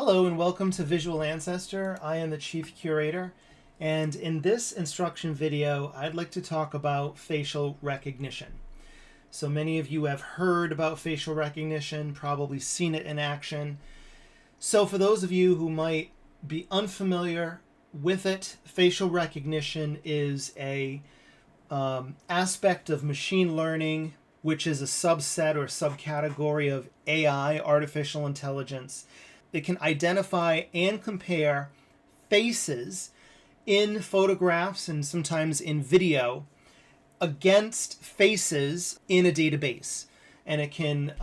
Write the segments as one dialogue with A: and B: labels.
A: Hello and welcome to Visual Ancestor. I am the Chief Curator, and in this instruction video I'd like to talk about facial recognition. So many of you have heard about facial recognition, probably seen it in action. So for those of you who might be unfamiliar with it, facial recognition is a aspect of machine learning, which is a subset or subcategory of AI, artificial intelligence. It can identify and compare faces in photographs and sometimes in video against faces in a database. And it can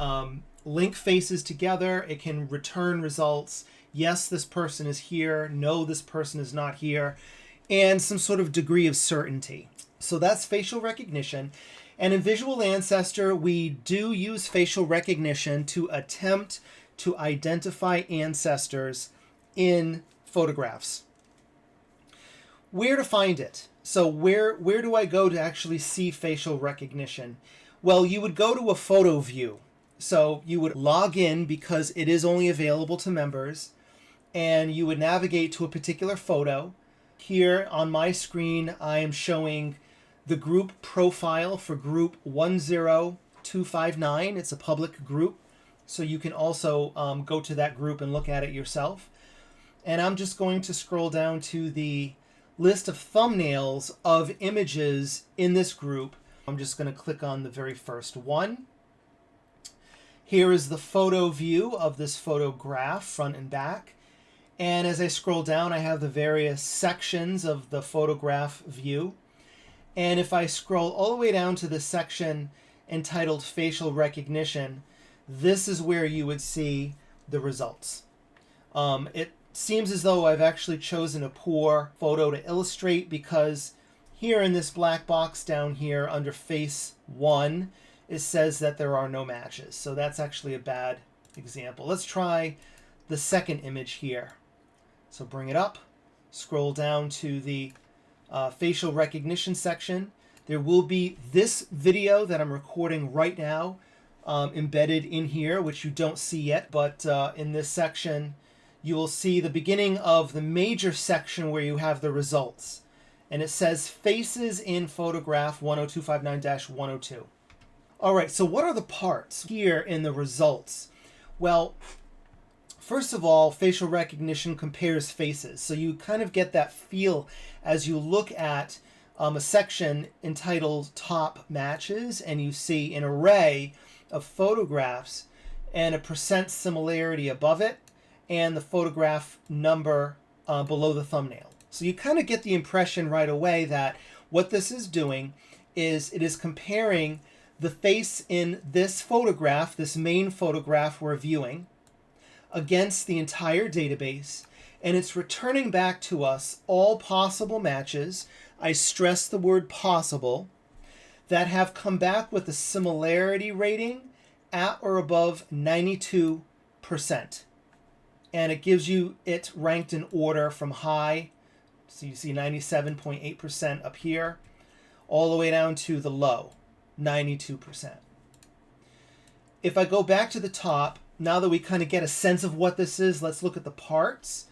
A: link faces together. It can return results. Yes, this person is here. No, this person is not here. And some sort of degree of certainty. So that's facial recognition. And in Visual Ancestor, we do use facial recognition to attempt to identify ancestors in photographs. Where to find it? So where do I go to actually see facial recognition? Well, you would go to a photo view. So you would log in because it is only available to members, and you would navigate to a particular photo. Here on my screen, I am showing the group profile for group 10259. It's a public group, so you can also go to that group and look at it yourself. And I'm just going to scroll down to the list of thumbnails of images in this group. I'm just going to click on the very first one. Here is the photo view of this photograph, front and back. And as I scroll down, I have the various sections of the photograph view. And if I scroll all the way down to the section entitled Facial Recognition, this is where you would see the results. It seems as though I've actually chosen a poor photo to illustrate, because here in this black box down here under face 1, it says that there are no matches. So that's actually a bad example. Let's try the second image here. So bring it up, scroll down to the facial recognition section. There will be this video that I'm recording right now embedded in here, which you don't see yet, but in this section you will see the beginning of the major section where you have the results, and it says faces in photograph 10259-102. All right, so what are the parts here in the results? Well, first of all, facial recognition compares faces, so you kind of get that feel as you look at a section entitled Top Matches, and you see an array of photographs and a percent similarity above it and the photograph number below the thumbnail. So you kind of get the impression right away that what this is doing is it is comparing the face in this photograph, this main photograph we're viewing, against the entire database, and it's returning back to us all possible matches. I stress the word possible, that have come back with a similarity rating at or above 92%. And it gives you it ranked in order from high, so you see 97.8% up here, all the way down to the low, 92%. If I go back to the top, now that we kind of get a sense of what this is, let's look at the parts.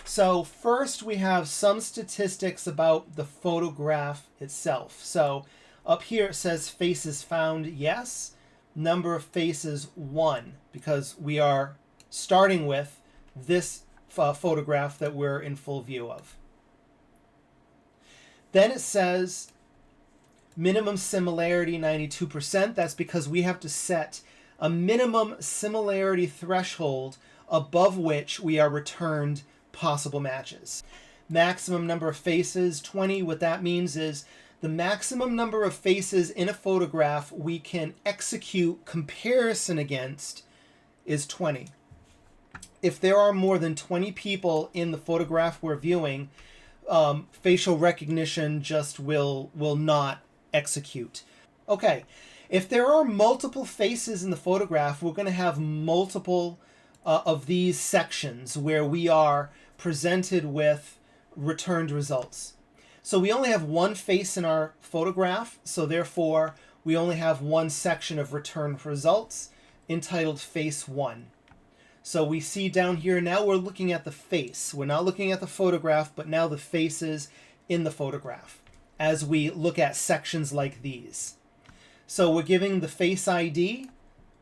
A: So first we have some statistics about the photograph itself. So up here it says faces found, yes. Number of faces, 1, because we are starting with this photograph that we're in full view of. Then it says minimum similarity, 92%. That's because we have to set a minimum similarity threshold above which we are returned possible matches. Maximum number of faces, 20. What that means is the maximum number of faces in a photograph we can execute comparison against is 20. If there are more than 20 people in the photograph we're viewing, facial recognition just will not execute. Okay, if there are multiple faces in the photograph, we're going to have multiple of these sections where we are presented with returned results. So we only have one face in our photograph, so therefore we only have one section of returned results entitled Face 1. So we see down here, now we're looking at the face. We're not looking at the photograph, but now the face is in the photograph as we look at sections like these. So we're giving the face ID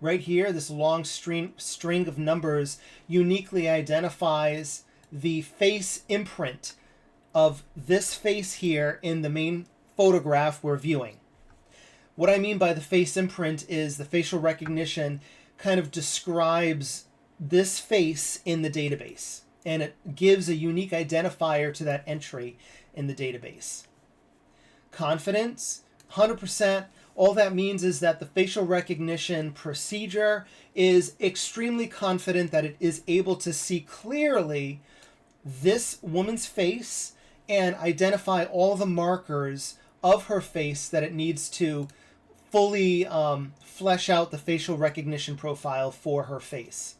A: right here. This long string of numbers uniquely identifies the face imprint of this face here in the main photograph we're viewing. What I mean by the face imprint is the facial recognition kind of describes this face in the database, and it gives a unique identifier to that entry in the database. Confidence, 100%. All that means is that the facial recognition procedure is extremely confident that it is able to see clearly this woman's face and identify all the markers of her face that it needs to fully flesh out the facial recognition profile for her face.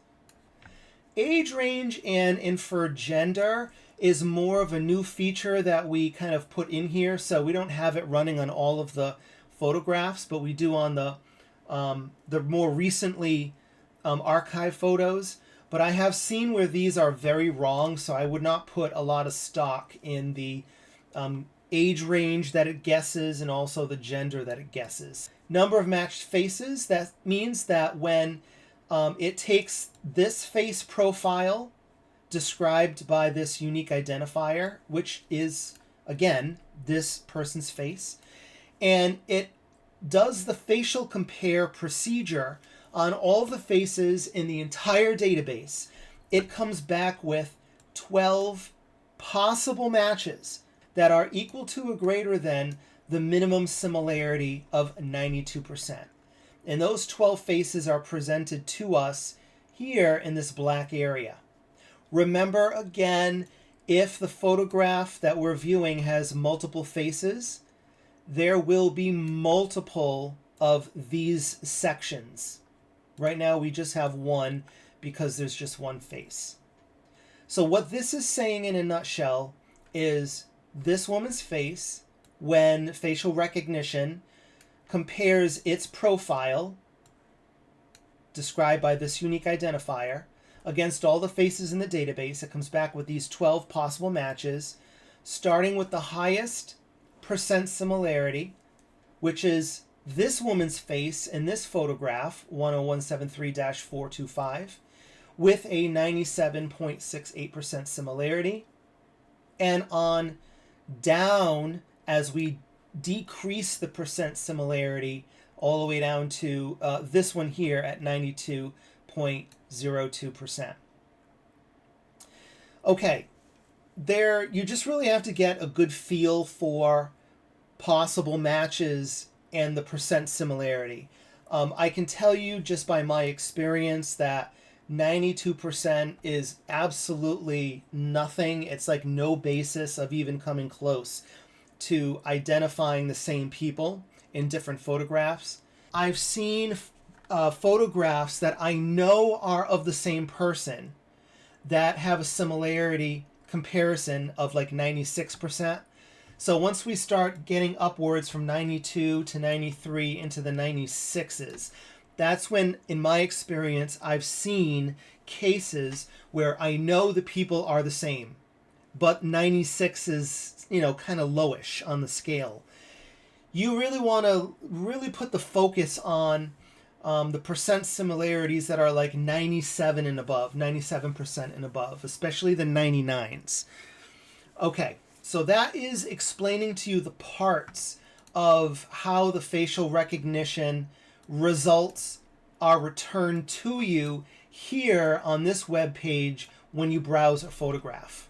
A: Age range and inferred gender is more of a new feature that we kind of put in here, so we don't have it running on all of the photographs, but we do on the more recently archived photos. But I have seen where these are very wrong, so I would not put a lot of stock in the age range that it guesses and also the gender that it guesses. Number of matched faces, that means that when it takes this face profile described by this unique identifier, which is, again, this person's face, and it does the facial compare procedure on all the faces in the entire database, it comes back with 12 possible matches that are equal to or greater than the minimum similarity of 92%. And those 12 faces are presented to us here in this black area. Remember, again, if the photograph that we're viewing has multiple faces, there will be multiple of these sections. Right now we just have one because there's just one face. So what this is saying in a nutshell is this woman's face, when facial recognition compares its profile, described by this unique identifier, against all the faces in the database, it comes back with these 12 possible matches, starting with the highest percent similarity, which is this woman's face in this photograph, 10173-425, with a 97.68% similarity. And on down, as we decrease the percent similarity all the way down to this one here at 92.02%. Okay, there you just really have to get a good feel for possible matches and the percent similarity. I can tell you just by my experience that 92% is absolutely nothing. It's like no basis of even coming close to identifying the same people in different photographs. I've seen photographs that I know are of the same person that have a similarity comparison of like 96%. So once we start getting upwards from 92 to 93 into the 96s, that's when, in my experience, I've seen cases where I know the people are the same, but 96 is, kind of lowish on the scale. You really want to really put the focus on the percent similarities that are like 97 and above, 97% and above, especially the 99s. Okay, so that is explaining to you the parts of how the facial recognition results are returned to you here on this web page when you browse a photograph.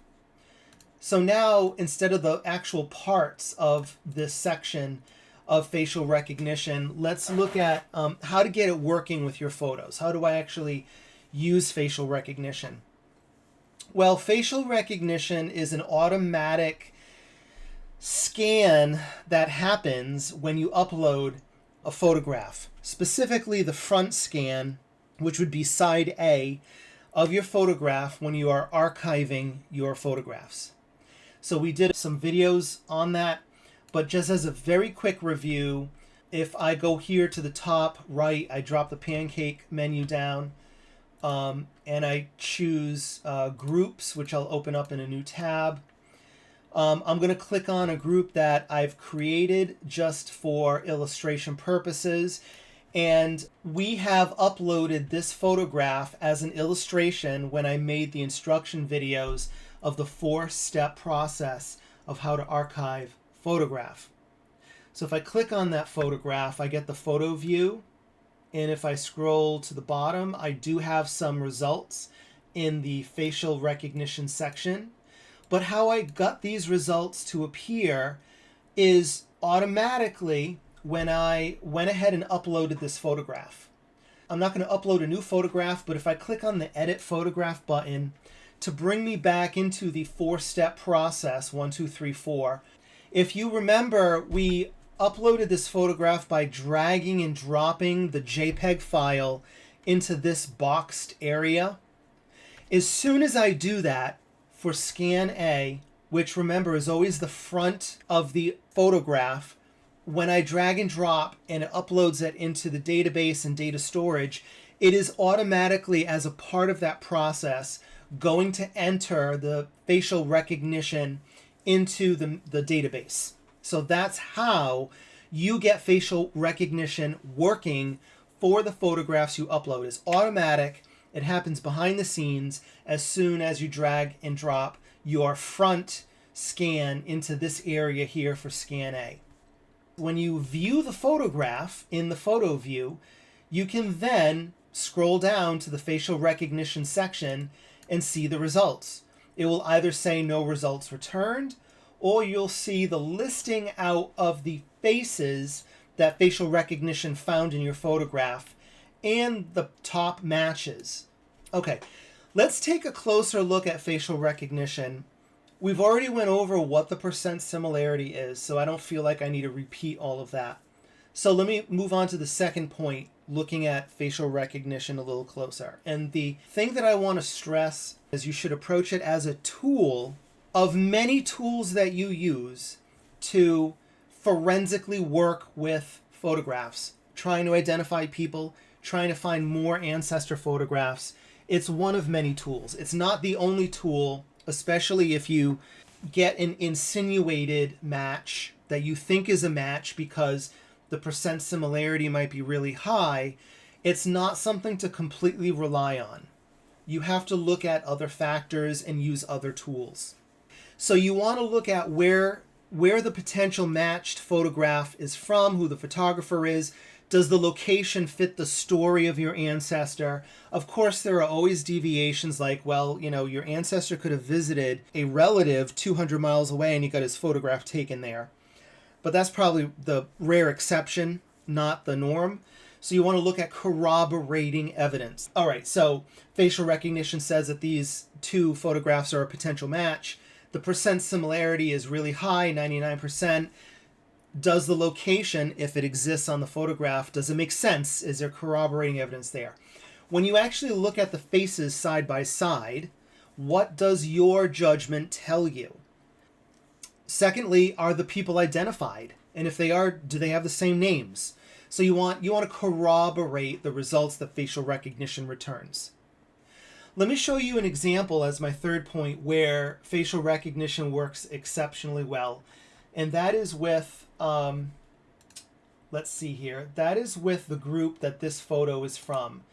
A: So now, instead of the actual parts of this section of facial recognition, let's look at how to get it working with your photos. How do I actually use facial recognition? Well, facial recognition is an automatic scan that happens when you upload a photograph, specifically the front scan, which would be side A of your photograph when you are archiving your photographs. So we did some videos on that, but just as a very quick review, if I go here to the top right, I drop the pancake menu down, and I choose groups, which I'll open up in a new tab. I'm going to click on a group that I've created just for illustration purposes. And we have uploaded this photograph as an illustration when I made the instruction videos of the 4-step process of how to archive photograph. So if I click on that photograph, I get the photo view. And if I scroll to the bottom, I do have some results in the facial recognition section. But how I got these results to appear is automatically when I went ahead and uploaded this photograph. I'm not going to upload a new photograph, but if I click on the Edit Photograph button to bring me back into the 4-step process, 1, 2, 3, 4, if you remember, we uploaded this photograph by dragging and dropping the JPEG file into this boxed area. As soon as I do that for Scan A, which remember is always the front of the photograph, when I drag and drop and it uploads it into the database and data storage, it is automatically, as a part of that process, going to enter the facial recognition into the database. So that's how you get facial recognition working for the photographs you upload. It's automatic. It happens behind the scenes as soon as you drag and drop your front scan into this area here for Scan A. When you view the photograph in the photo view, you can then scroll down to the facial recognition section and see the results. It will either say no results returned, or you'll see the listing out of the faces that facial recognition found in your photograph and the top matches. Okay, let's take a closer look at facial recognition. We've already went over what the percent similarity is, so I don't feel like I need to repeat all of that. So let me move on to the second point, looking at facial recognition a little closer. And the thing that I want to stress is you should approach it as a tool of many tools that you use to forensically work with photographs, trying to identify people, trying to find more ancestor photographs. It's one of many tools. It's not the only tool, especially if you get an insinuated match that you think is a match because the percent similarity might be really high. It's not something to completely rely on. You have to look at other factors and use other tools. So you want to look at where the potential matched photograph is from, who the photographer is. Does the location fit the story of your ancestor? Of course, there are always deviations like, well, you know, your ancestor could have visited a relative 200 miles away and he got his photograph taken there. But that's probably the rare exception, not the norm. So you want to look at corroborating evidence. All right, so facial recognition says that these two photographs are a potential match. The percent similarity is really high, 99%. Does the location, if it exists on the photograph, does it make sense? Is there corroborating evidence there? When you actually look at the faces side by side, what does your judgment tell you? Secondly, are the people identified? And if they are, do they have the same names? So you want to corroborate the results that facial recognition returns. Let me show you an example as my third point where facial recognition works exceptionally well. And that is with, let's see here, that is with the group that this photo is from.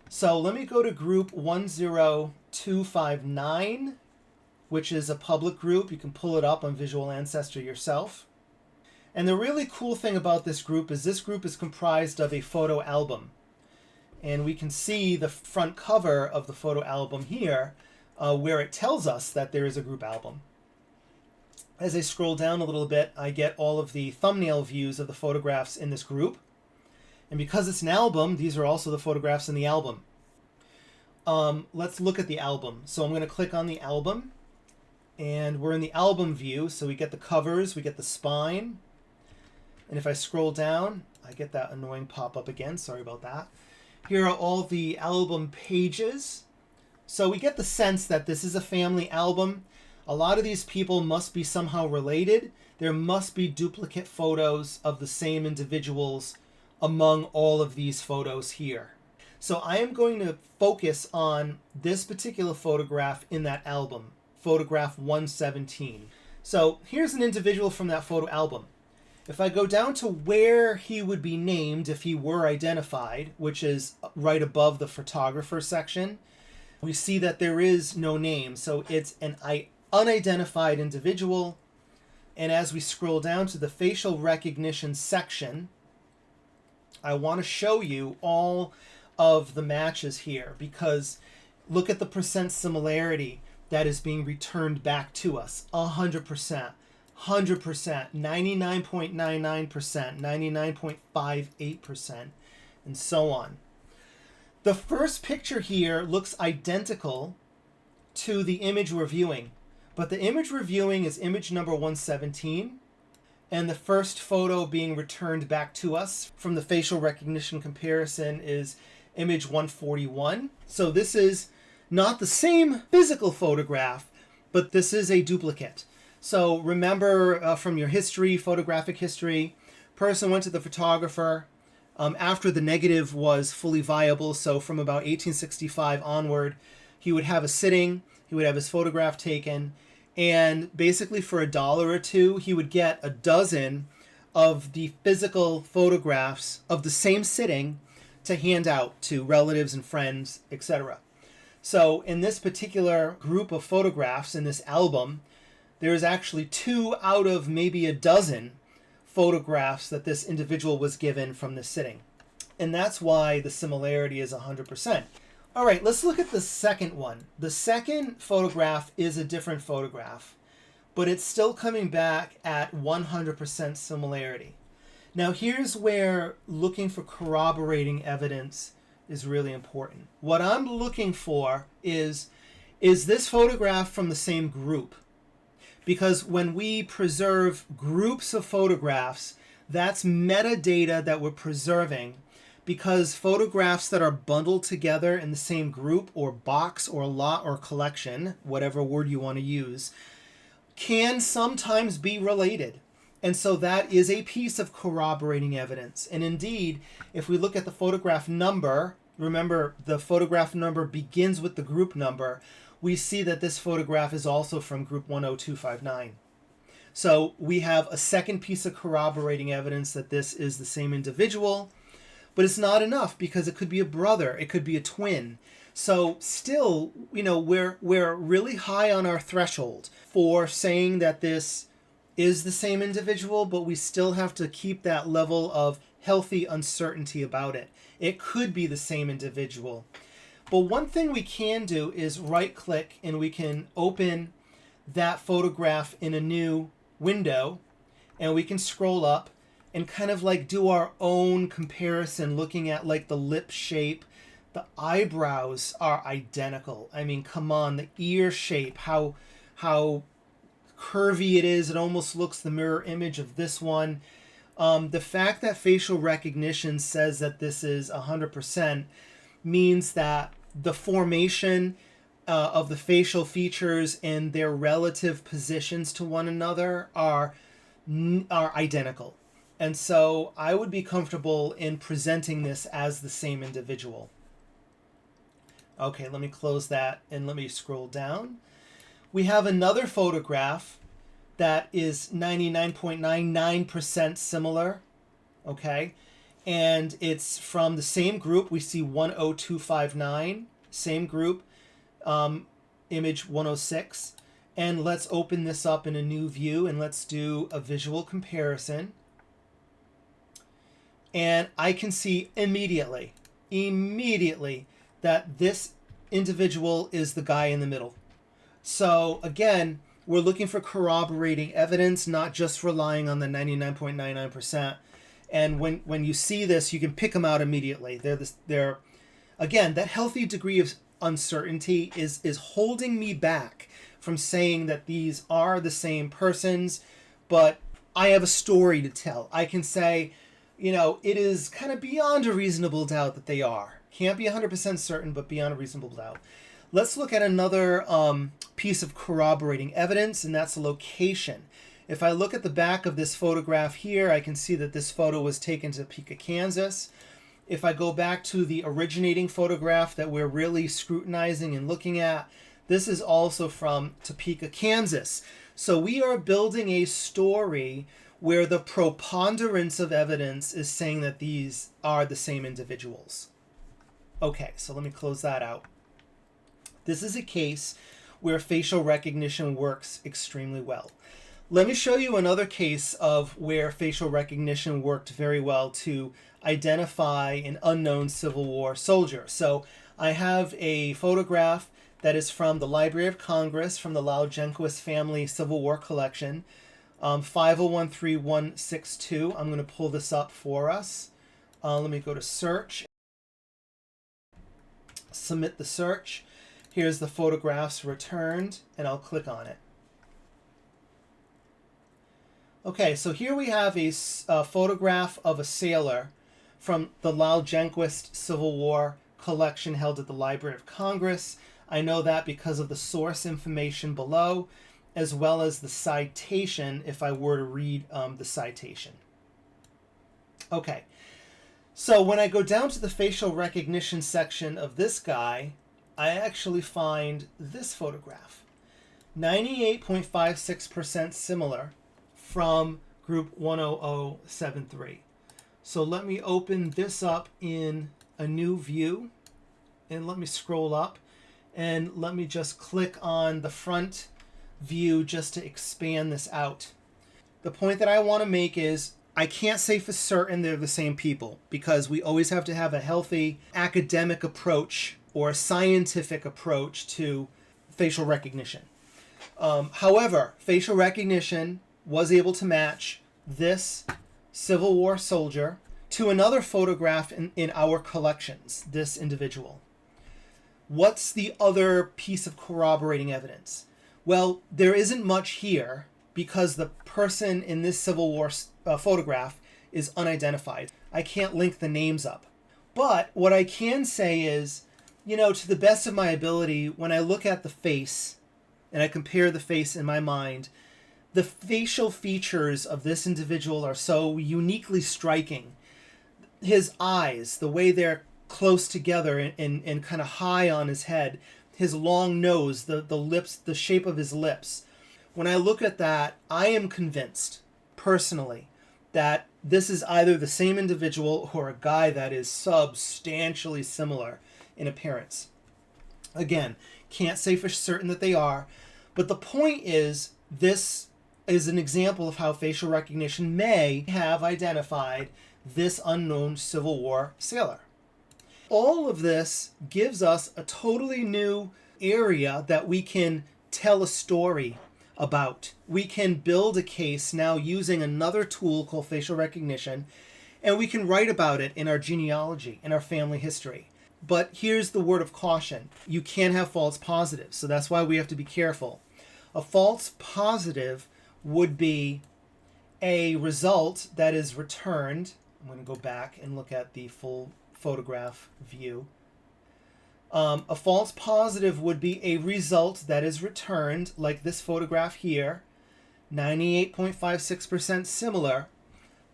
A: So let me go to group 10259, which is a public group. You can pull it up on Visual Ancestor yourself. And the really cool thing about this group is comprised of a photo album. And we can see the front cover of the photo album here, where it tells us that there is a group album. As I scroll down a little bit, I get all of the thumbnail views of the photographs in this group. And because it's an album, these are also the photographs in the album. Let's look at the album. So I'm going to click on the album. And we're in the album view, so we get the covers, we get the spine. And if I scroll down, I get that annoying pop-up again. Sorry about that. Here are all the album pages. So we get the sense that this is a family album. A lot of these people must be somehow related. There must be duplicate photos of the same individuals among all of these photos here. So I am going to focus on this particular photograph in that album, photograph 117. So here's an individual from that photo album. If I go down to where he would be named if he were identified, which is right above the photographer section, we see that there is no name. So it's an unidentified individual. And as we scroll down to the facial recognition section, I want to show you all of the matches here, because look at the percent similarity that is being returned back to us. 100%, 100%, 99.99%, 99.58%, and so on. The first picture here looks identical to the image we're viewing, but the image we're viewing is image number 117, and the first photo being returned back to us from the facial recognition comparison is image 141. So this is not the same physical photograph, but this is a duplicate. So remember from your history, photographic history, person went to the photographer after the negative was fully viable. So from about 1865 onward, he would have a sitting, he would have his photograph taken, and basically for $1 or $2, he would get a dozen of the physical photographs of the same sitting to hand out to relatives and friends, etc. So in this particular group of photographs in this album, there is actually 2 out of maybe a dozen photographs that this individual was given from this sitting. And that's why the similarity is 100%. All right, let's look at the second one. The second photograph is a different photograph, but it's still coming back at 100% similarity. Now here's where looking for corroborating evidence is really important. What I'm looking for is this photograph from the same group? Because when we preserve groups of photographs, that's metadata that we're preserving, because photographs that are bundled together in the same group or box or lot or collection, whatever word you want to use, can sometimes be related. And so that is a piece of corroborating evidence. And indeed, if we look at the photograph number, remember the photograph number begins with the group number, we see that this photograph is also from group 10259. So we have a second piece of corroborating evidence that this is the same individual, but it's not enough because it could be a brother, it could be a twin. So still, we're really high on our threshold for saying that this is the same individual, but we still have to keep that level of healthy uncertainty about it. It could be the same individual. But one thing we can do is right click and we can open that photograph in a new window, and we can scroll up and kind of like do our own comparison, looking at like the lip shape. The eyebrows are identical. I mean, come on, the ear shape, how curvy it is. It almost looks the mirror image of this one. The fact that facial recognition says that this is 100% means that the formation of the facial features and their relative positions to one another are identical. And so I would be comfortable in presenting this as the same individual. Okay, let me close that and let me scroll down. We have another photograph that is 99.99% similar, okay? And it's from the same group. We see 10259, same group, image 106. And let's open this up in a new view and let's do a visual comparison. And I can see immediately that this individual is the guy in the middle. So again, we're looking for corroborating evidence, not just relying on the 99.99%. And when you see this, you can pick them out immediately. They're again, that healthy degree of uncertainty is holding me back from saying that these are the same persons, but I have a story to tell. I can say, it is kind of beyond a reasonable doubt that they are. Can't be 100% certain, but beyond a reasonable doubt. Let's look at another piece of corroborating evidence, and that's a location. If I look at the back of this photograph here, I can see that this photo was taken to Topeka, Kansas. If I go back to the originating photograph that we're really scrutinizing and looking at, this is also from Topeka, Kansas. So we are building a story where the preponderance of evidence is saying that these are the same individuals. Okay, so let me close that out. This is a case where facial recognition works extremely well. Let me show you another case of where facial recognition worked very well to identify an unknown Civil War soldier. So I have a photograph that is from the Library of Congress from the Lau-Jenquist family Civil War collection, 5013162. I'm going to pull this up for us. Let me go to search, submit the search. Here's the photographs returned, and I'll click on it. Okay, so here we have a photograph of a sailor from the Lau-Jenquist Civil War collection held at the Library of Congress. I know that because of the source information below, as well as the citation, if I were to read the citation. Okay, so when I go down to the facial recognition section of this guy, I actually find this photograph. 98.56% similar from group 10073. So let me open this up in a new view, and let me scroll up, and let me just click on the front view just to expand this out. The point that I want to make is I can't say for certain they're the same people, because we always have to have a healthy academic approach or a scientific approach to facial recognition. However, facial recognition was able to match this Civil War soldier to another photograph in our collections, this individual. What's the other piece of corroborating evidence? Well, there isn't much here because the person in this Civil War photograph is unidentified. I can't link the names up. But what I can say is, you know, to the best of my ability, when I look at the face and I compare the face in my mind, the facial features of this individual are so uniquely striking. His eyes, the way they're close together and kind of high on his head, his long nose, the lips, the shape of his lips. When I look at that, I am convinced, personally, that this is either the same individual or a guy that is substantially similar in appearance. Again, can't say for certain that they are, but the point is, this is an example of how facial recognition may have identified this unknown Civil War sailor. All of this gives us a totally new area that we can tell a story about. We can build a case now using another tool called facial recognition, and we can write about it in our genealogy, in our family history. But here's the word of caution. You can have false positives, so that's why we have to be careful. A false positive would be a result that is returned. I'm going to go back and look at the full photograph view. A false positive would be a result that is returned, like this photograph here, 98.56% similar,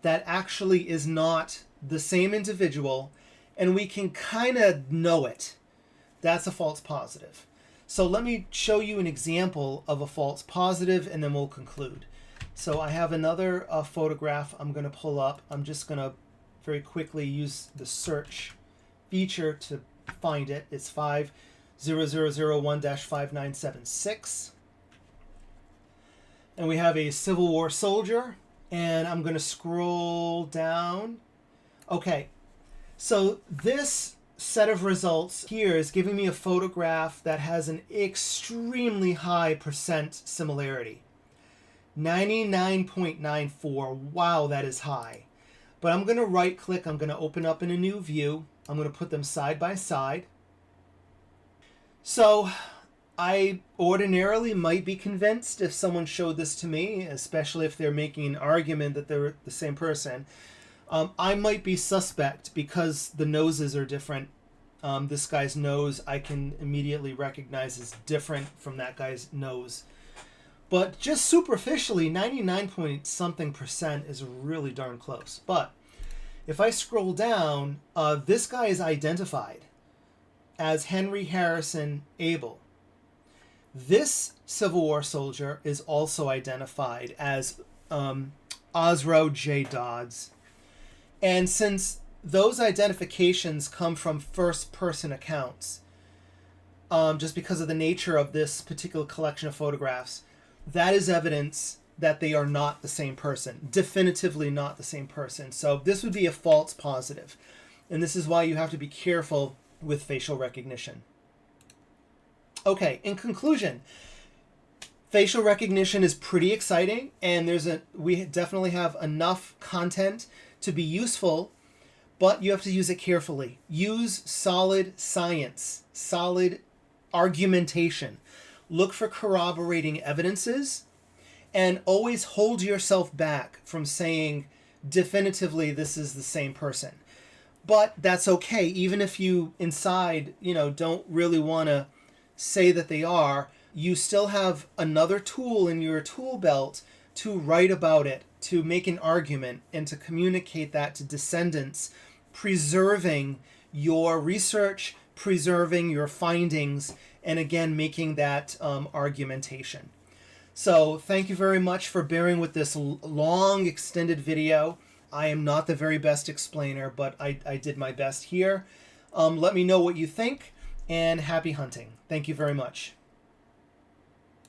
A: that actually is not the same individual, and we can kind of know it. That's a false positive. So let me show you an example of a false positive, and then we'll conclude. So I have another photograph I'm going to pull up. I'm just going to very quickly use the search feature to find it. It's 50001-5976. And we have a Civil War soldier. And I'm going to scroll down. Okay, so this set of results here is giving me a photograph that has an extremely high percent similarity. 99.94. Wow, that is high. But I'm going to right click. I'm going to open up in a new view. I'm going to put them side by side. So I ordinarily might be convinced if someone showed this to me, especially if they're making an argument that they're the same person. I might be suspect because the noses are different. This guy's nose I can immediately recognize as different from that guy's nose. But just superficially, 99 point something percent is really darn close. But If I scroll down, this guy is identified as Henry Harrison Abel. This Civil War soldier is also identified as Osro J. Dodds. And since those identifications come from first-person accounts, just because of the nature of this particular collection of photographs, that is evidence that they are not the same person. Definitively not the same person. So this would be a false positive. And this is why you have to be careful with facial recognition. Okay, in conclusion, facial recognition is pretty exciting, and we definitely have enough content to be useful, but you have to use it carefully. Use solid science, solid argumentation. Look for corroborating evidences, and always hold yourself back from saying definitively this is the same person. But that's okay, even if you inside, don't really want to say that they are, you still have another tool in your tool belt to write about it, to make an argument, and to communicate that to descendants, preserving your research, preserving your findings, and again, making that argumentation. So thank you very much for bearing with this long, extended video. I am not the very best explainer, but I did my best here. Let me know what you think, and happy hunting. Thank you very much.